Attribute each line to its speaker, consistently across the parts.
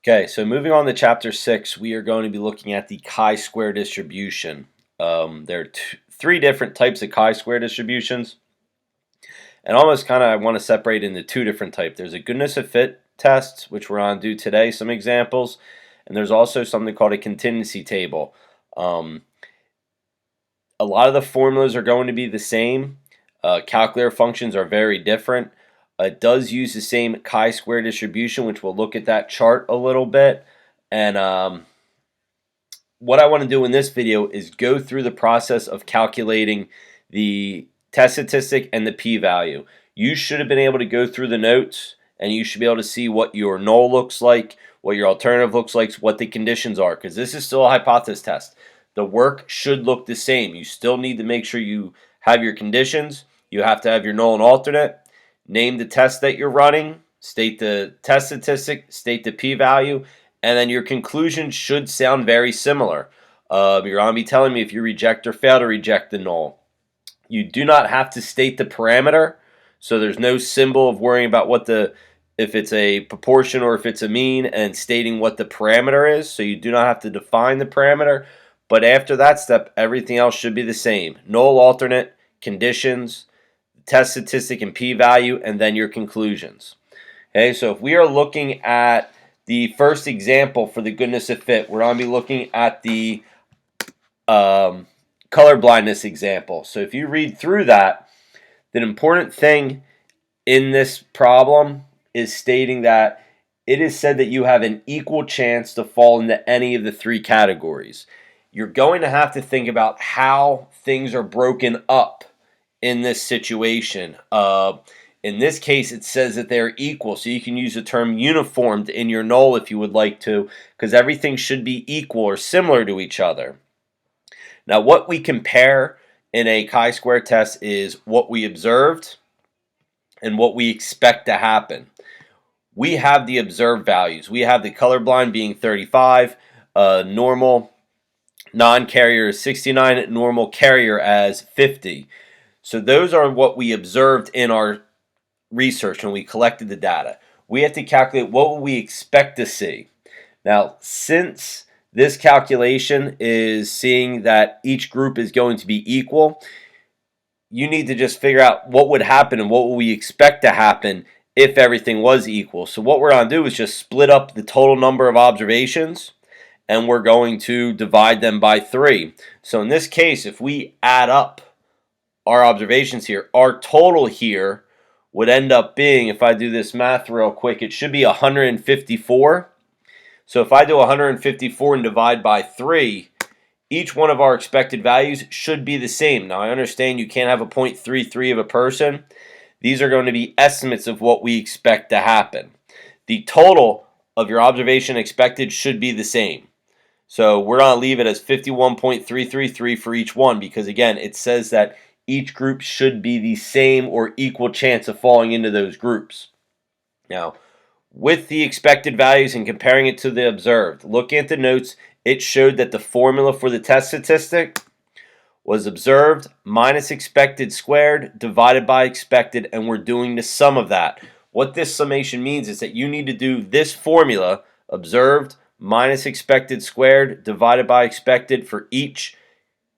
Speaker 1: Okay, so moving on to chapter 6, we are going to be looking at the chi-square distribution. There are three different types of chi-square distributions, and almost kind of I want to separate into two different types. There's a goodness of fit test, which we're on to do today, some examples, and there's also something called a contingency table. A lot of the formulas are going to be the same. Calculator functions are very different. It does use the same chi-square distribution, which we'll look at that chart a little bit. And what I want to do in this video is go through the process of calculating the test statistic and the p-value. You should have been able to go through the notes, and you should be able to see what your null looks like, what your alternative looks like, what the conditions are, because this is still a hypothesis test. The work should look the same. You still need to make sure you have your conditions. You have to have your null and alternate. Name the test that you're running, state the test statistic, state the p-value, and then your conclusion should sound very similar. You're going to be telling me if you reject or fail to reject the null. You do not have to state the parameter, so there's no symbol of worrying about if it's a proportion or if it's a mean and stating what the parameter is, so you do not have to define the parameter. But after that step, everything else should be the same. Null, alternate, conditions, test statistic and p-value, and then your conclusions. Okay, so if we are looking at the first example for the goodness of fit, we're going to be looking at the color blindness example. So if you read through that, the important thing in this problem is stating that it is said that you have an equal chance to fall into any of the three categories. You're going to have to think about how things are broken up in this situation. In this case, it says that they're equal, so you can use the term uniformed in your null if you would like to, because everything should be equal or similar to each other. Now, what we compare in a chi-square test is what we observed and what we expect to happen. We have the observed values. We have the colorblind being 35, normal non-carrier is 69, normal carrier as 50. So those are what we observed in our research when we collected the data. We have to calculate what we expect to see. Now, since this calculation is seeing that each group is going to be equal, you need to just figure out what would happen and what we expect to happen if everything was equal. So what we're going to do is just split up the total number of observations, and we're going to divide them by 3. So in this case, if we add up our observations here, our total here would end up being, if I do this math real quick, it should be 154. So if I do 154 and divide by 3, each one of our expected values should be the same. Now I understand you can't have a 0.33 of a person. These are going to be estimates of what we expect to happen. The total of your observation expected should be the same. So we're going to leave it as 51.333 for each one, because again, it says that each group should be the same or equal chance of falling into those groups. Now, with the expected values and comparing it to the observed, looking at the notes, it showed that the formula for the test statistic was observed minus expected squared divided by expected, and we're doing the sum of that. What this summation means is that you need to do this formula, observed minus expected squared divided by expected, for each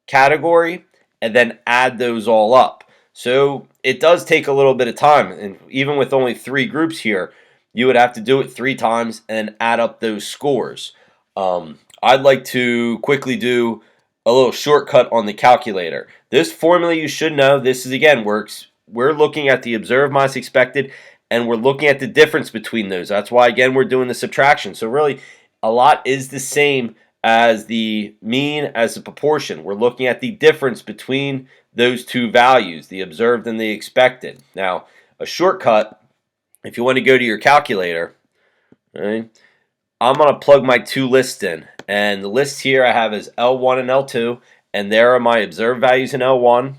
Speaker 1: category, and then add those all up. So it does take a little bit of time, and even with only 3 groups here, you would have to do it 3 times and add up those scores. I'd like to quickly do a little shortcut on the calculator. This formula you should know. This is, again, we're looking at the observed minus expected, and we're looking at the difference between those. That's why, again, we're doing the subtraction. So really, a lot is the same as the mean, as the proportion. We're looking at the difference between those two values, the observed and the expected. Now, a shortcut, if you want to go to your calculator, right, I'm going to plug my 2 lists in. And the list here I have is L1 and L2, and there are my observed values in L1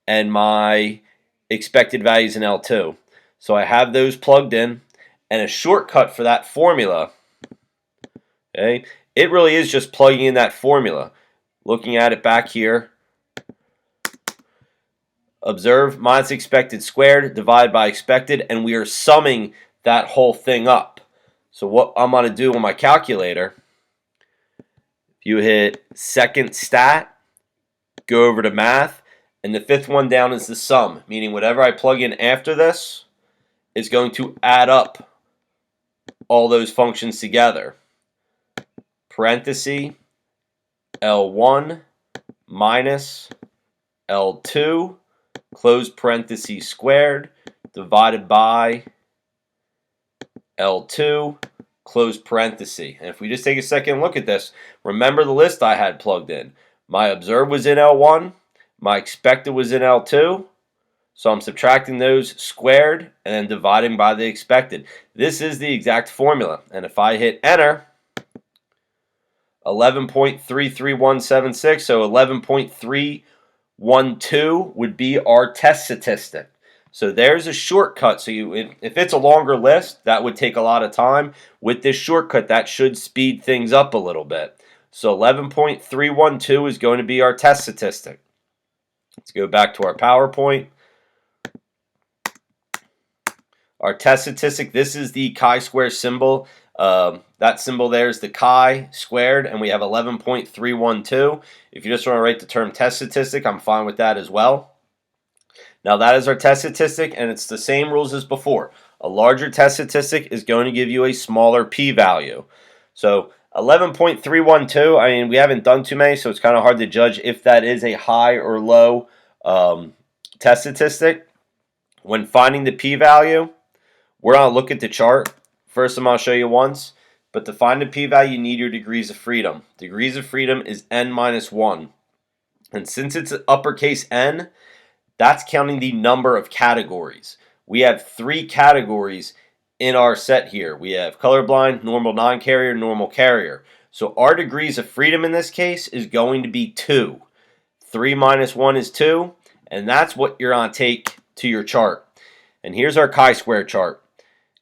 Speaker 1: and my expected values in L2. So I have those plugged in, and a shortcut for that formula, okay, it really is just plugging in that formula. Looking at it back here, observed minus expected squared divided by expected, and we are summing that whole thing up. So what I'm going to do on my calculator, if you hit second stat, go over to math, and the fifth one down is the sum, meaning whatever I plug in after this is going to add up all those functions together. Parenthesis, L1 minus L2, close parenthesis squared, divided by L2, close parenthesis. And if we just take a second look at this, remember the list I had plugged in. My observed was in L1, my expected was in L2, so I'm subtracting those squared and then dividing by the expected. This is the exact formula. And if I hit enter, 11.33176, so 11.312 would be our test statistic. So there's a shortcut. So if it's a longer list, that would take a lot of time. With this shortcut, that should speed things up a little bit. So 11.312 is going to be our test statistic. Let's go back to our PowerPoint. Our test statistic, this is the chi-square symbol. That symbol there is the chi squared, and we have 11.312. If you just want to write the term test statistic, I'm fine with that as well. Now that is our test statistic, and it's the same rules as before. A larger test statistic is going to give you a smaller p-value. So 11.312, I mean, we haven't done too many, so it's kind of hard to judge if that is a high or low test statistic. When finding the p-value, we're going to look at the chart. First, I'm going to show you once. But to find the p-value, you need your degrees of freedom. Degrees of freedom is n minus 1. And since it's uppercase N, that's counting the number of categories. We have 3 categories in our set here. We have colorblind, normal non-carrier, normal carrier. So our degrees of freedom in this case is going to be 2. 3 minus 1 is 2. And that's what you're going to take to your chart. And here's our chi-square chart.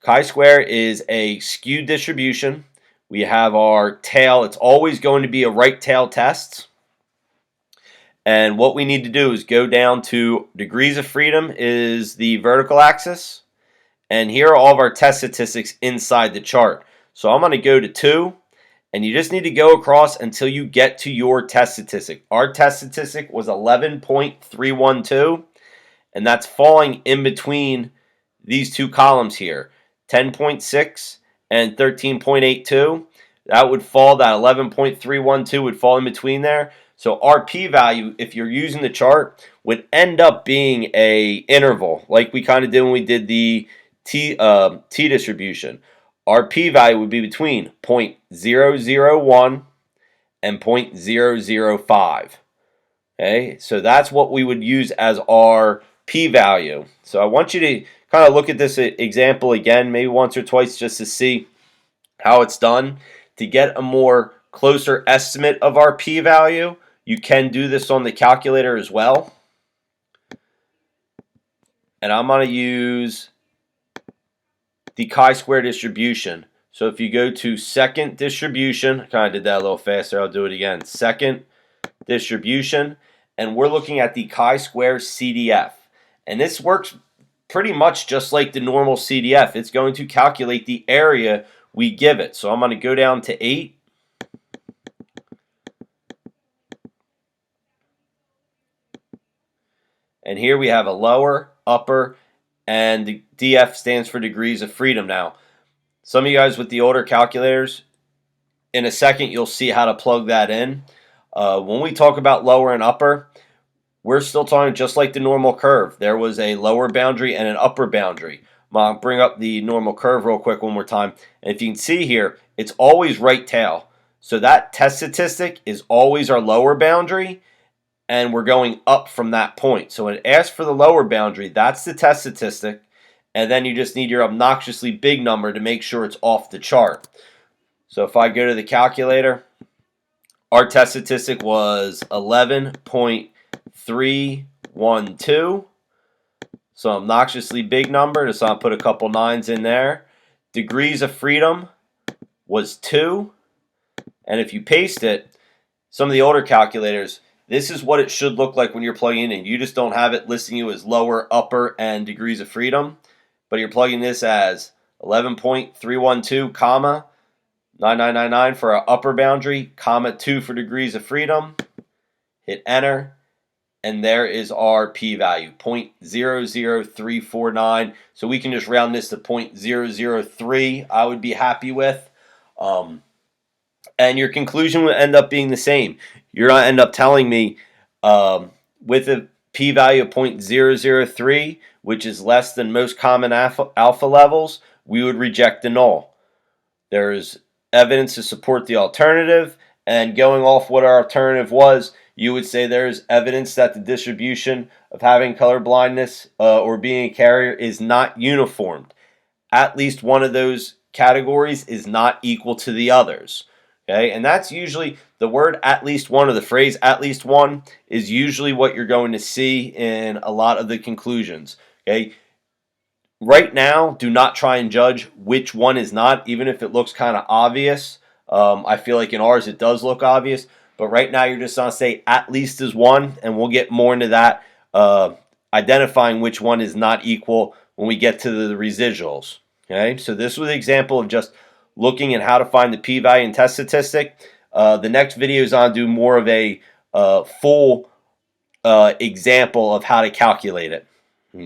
Speaker 1: Chi-square is a skewed distribution. We have our tail. It's always going to be a right tail test. And what we need to do is go down to degrees of freedom is the vertical axis. And here are all of our test statistics inside the chart. So I'm going to go to 2. And you just need to go across until you get to your test statistic. Our test statistic was 11.312. And that's falling in between these 2 columns here. 10.6 and 13.82. That would fall, that 11.312 would fall in between there. So our p-value, if you're using the chart, would end up being a interval, like we kind of did when we did the t distribution. Our p-value would be between 0.001 and 0.005. Okay, so that's what we would use as our p-value. So I want you to kind of look at this example again, maybe once or twice, just to see how it's done. To get a more closer estimate of our p-value, you can do this on the calculator as well. And I'm going to use the chi-square distribution. So if you go to second distribution, I kind of did that a little faster, I'll do it again. Second distribution, and we're looking at the chi-square CDF. And this works pretty much just like the normal CDF. It's going to calculate the area we give it. So I'm going to go down to 8. And here we have a lower, upper, and the DF stands for degrees of freedom. Now, some of you guys with the older calculators, in a second you'll see how to plug that in. When we talk about lower and upper, we're still talking just like the normal curve. There was a lower boundary and an upper boundary. I'll bring up the normal curve real quick one more time. And if you can see here, it's always right tail. So that test statistic is always our lower boundary, and we're going up from that point. So when it asks for the lower boundary, that's the test statistic. And then you just need your obnoxiously big number to make sure it's off the chart. So if I go to the calculator, our test statistic was 11.312. So obnoxiously big number, so I'll put a couple 9s in there. Degrees of freedom was 2. And if you paste it, some of the older calculators, this is what it should look like when you're plugging in. You just don't have it listing you as lower, upper, and degrees of freedom. But you're plugging this as 11.312, comma, 9999 for our upper boundary, comma 2 for degrees of freedom. Hit enter, and there is our p-value, 0.00349. So we can just round this to 0.003. I would be happy with. And your conclusion will end up being the same. You're going to end up telling me with a p-value of 0.003, which is less than most common alpha levels, we would reject the null. There's evidence to support the alternative, and going off what our alternative was, you would say there's evidence that the distribution of having color blindness or being a carrier is not uniform. At least one of those categories is not equal to the others. Okay, and that's usually the word at least one, or the phrase at least one, is usually what you're going to see in a lot of the conclusions. Okay, right now, do not try and judge which one is not, even if it looks kind of obvious. I feel like in ours it does look obvious, but right now you're just going to say at least is one, and we'll get more into that, identifying which one is not equal when we get to the residuals. Okay, so this was an example of just looking at how to find the p-value and test statistic. The next video is on to do more of a full example of how to calculate it.